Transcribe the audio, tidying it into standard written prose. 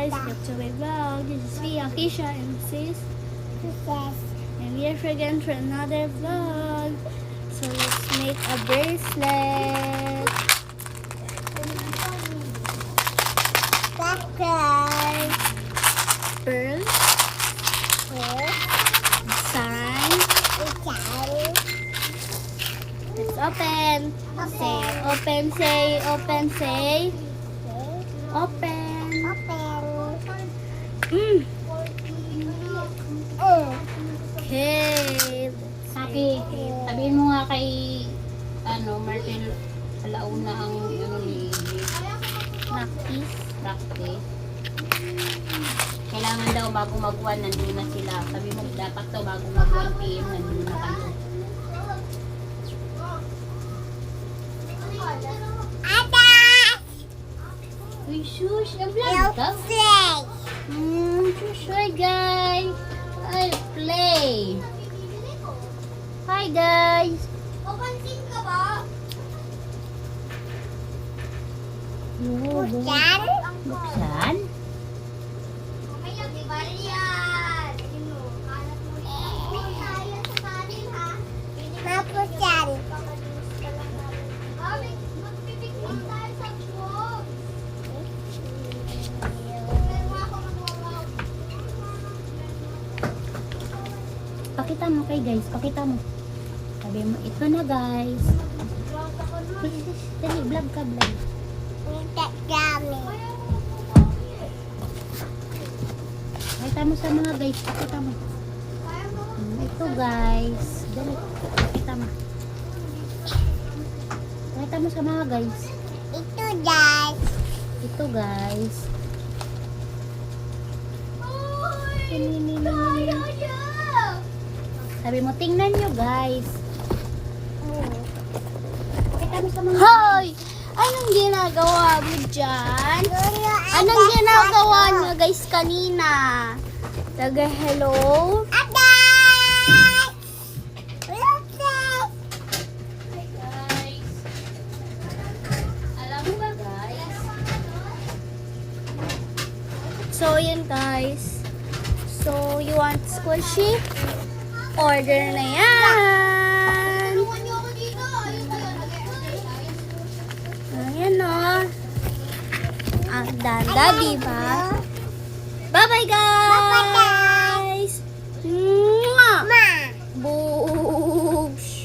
guys, back to my vlog. This is me, Akisha, and sis. And we are again for another vlog. So let's make a bracelet. Pearl. Sign. Let's open. Say open, say open, say open. Okay. Sabihin mo nga kay Martel alauna ang ni practice. Kailangan daw bago mag-1 nandun na sila. Sabi mo dapat daw bago mag-1 PM nandun na kayo. Uy, shush! Ang vlog ka? Shush, hi guys! I'll play! Hi guys! Papansin ka ba? Buksan? Buksan? Mamaya, di ba yan? Ayun mo, kalat mo rin. Tayo sa kanin, ha? Mapusan. Magpipiknik tayo sa buwag. Meron ako mag-wow. Pakita mo kay guys, pakita mo. Sabi mo, ito na guys. Dali, vlog ka, vlog. Pakita mo sa mga guys, pakita mo. Ito guys. Dali, pakita mo. Pakita mo sa mga guys. Ito, guys. Ito guys. Sabi mo, tingnan nyo guys. Pakita mo sa mga Hoy! Anong ginagawa mo dyan? Anong ginagawa nyo guys kanina? Taga hello? Hi guys. Alam mo ba guys? So, yun guys. So, you want squishy? Order na yan! Tulungan niyo ako dito. Ayun kayo. Ayan o. Ang ganda, diba? Bye-bye guys!